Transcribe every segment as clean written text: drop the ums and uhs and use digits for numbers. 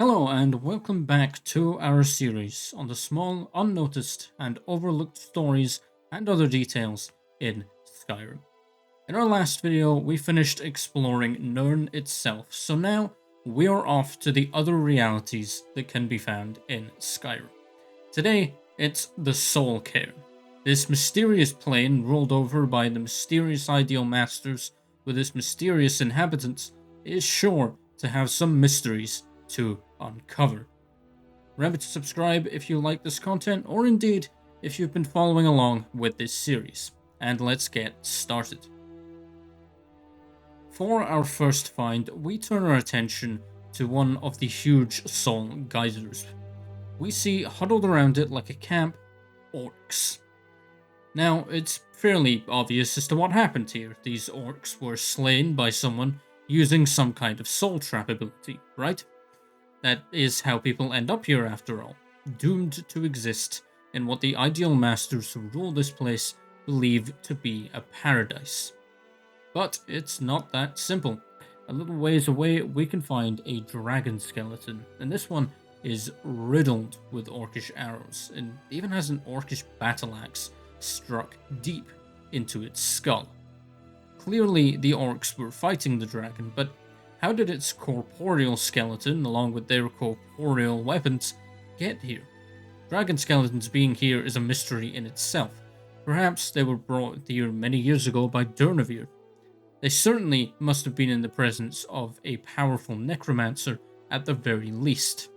Hello and welcome back to our series on the small, unnoticed, and overlooked stories and other details in Skyrim. In our last video, we finished exploring Nirn itself, so now we are off to the other realities that can be found in Skyrim. Today, it's the Soul Cairn. This mysterious plane ruled over by the mysterious Ideal Masters with its mysterious inhabitants is sure to have some mysteries to uncover. Remember to subscribe if you like this content, or indeed if you've been following along with this series. And let's get started. For our first find, we turn our attention to one of the huge soul geysers. We see huddled around it like a camp, orcs. Now, it's fairly obvious as to what happened here. These orcs were slain by someone using some kind of soul trap ability, right? That is how people end up here after all, doomed to exist in what the Ideal Masters who rule this place believe to be a paradise. But it's not that simple. A little ways away we can find a dragon skeleton, and this one is riddled with orcish arrows, and even has an orcish battle axe struck deep into its skull. Clearly the orcs were fighting the dragon, but how did its corporeal skeleton, along with their corporeal weapons, get here? Dragon skeletons being here is a mystery in itself. Perhaps they were brought here many years ago by Durnavir. They certainly must have been in the presence of a powerful necromancer at the very least.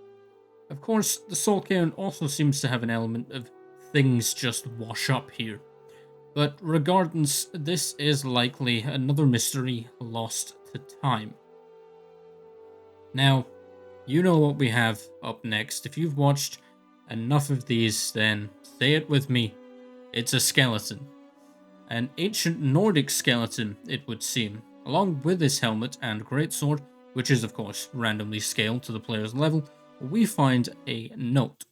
Of course, the Soul Cairn also seems to have an element of things just wash up here. But regardless, this is likely another mystery lost to time. Now, you know what we have up next. If you've watched enough of these, then say it with me. It's a skeleton. An ancient Nordic skeleton, it would seem. Along with his helmet and greatsword, which is of course randomly scaled to the player's level, we find a note.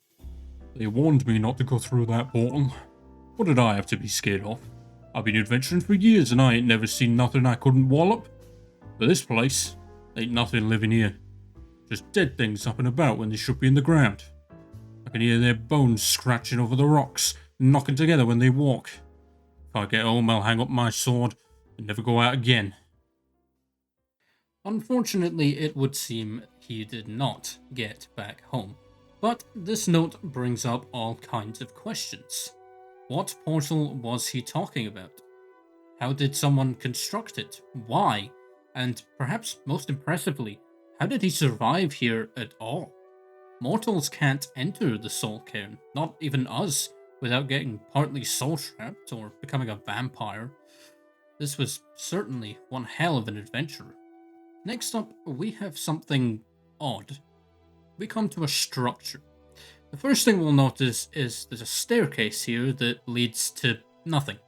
They warned me not to go through that portal. What did I have to be scared of? I've been adventuring for years and I ain't never seen nothing I couldn't wallop. But this place, ain't nothing living here. Just dead things up and about when they should be in the ground. I can hear their bones scratching over the rocks, knocking together when they walk. If I get home, I'll hang up my sword and never go out again. Unfortunately, it would seem he did not get back home. But this note brings up all kinds of questions. What portal was he talking about? How did someone construct it? Why? And perhaps most impressively, how did he survive here at all? Mortals can't enter the Soul Cairn, not even us, without getting partly soul trapped or becoming a vampire. This was certainly one hell of an adventure. Next up, we have something odd. We come to a structure. The first thing we'll notice is there's a staircase here that leads to nothing.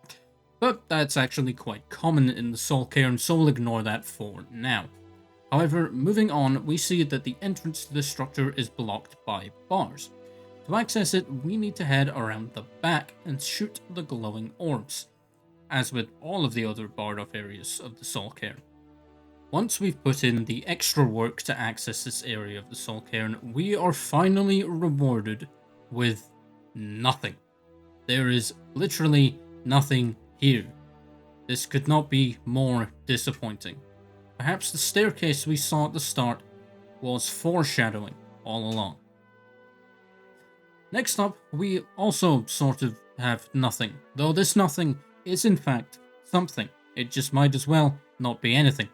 But that's actually quite common in the Soul Cairn, so we'll ignore that for now. However, moving on, we see that the entrance to this structure is blocked by bars. To access it, we need to head around the back and shoot the glowing orbs, as with all of the other barred off areas of the Soul Cairn. Once we've put in the extra work to access this area of the Soul Cairn, we are finally rewarded with nothing. There is literally nothing here. This could not be more disappointing. Perhaps the staircase we saw at the start was foreshadowing all along. Next up, we also sort of have nothing, though this nothing is in fact something. It just might as well not be anything.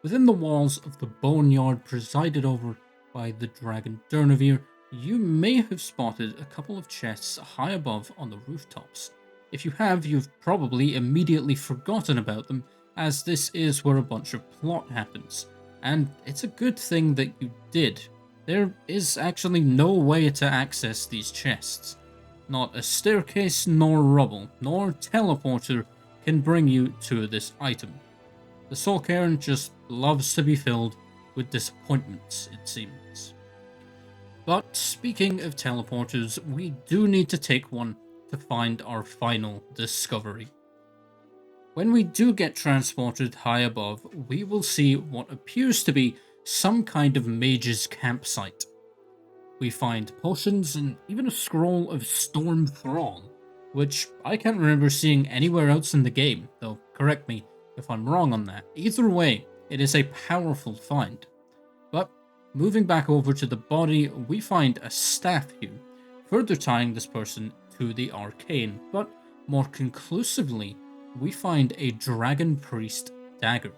Within the walls of the boneyard presided over by the dragon Durnavir, you may have spotted a couple of chests high above on the rooftops. If you have, you've probably immediately forgotten about them, as this is where a bunch of plot happens. And it's a good thing that you did. There is actually no way to access these chests. Not a staircase, nor rubble, nor teleporter can bring you to this item. The Soul Cairn just loves to be filled with disappointments, it seems. But speaking of teleporters, we do need to take one to find our final discovery. When we do get transported high above, we will see what appears to be some kind of mage's campsite. We find potions and even a scroll of Storm Thrall, which I can't remember seeing anywhere else in the game, though correct me if I'm wrong on that. Either way, it is a powerful find. But moving back over to the body, we find a staff here, further tying this person to the arcane, but more conclusively, we find a dragon priest dagger.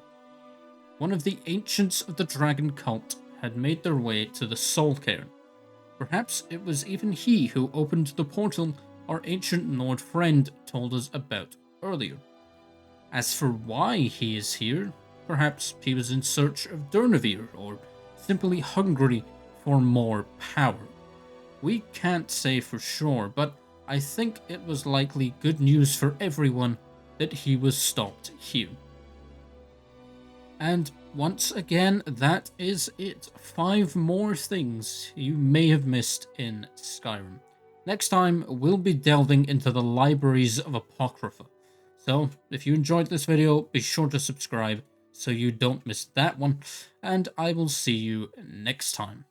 One of the ancients of the dragon cult had made their way to the Soul Cairn. Perhaps it was even he who opened the portal our ancient Nord friend told us about earlier. As for why he is here, perhaps he was in search of Durnavir, or simply hungry for more power. We can't say for sure, but I think it was likely good news for everyone that he was stopped here. And once again, that is it. 5 more things you may have missed in Skyrim. Next time, we'll be delving into the libraries of Apocrypha. So, if you enjoyed this video, be sure to subscribe so you don't miss that one, and I will see you next time.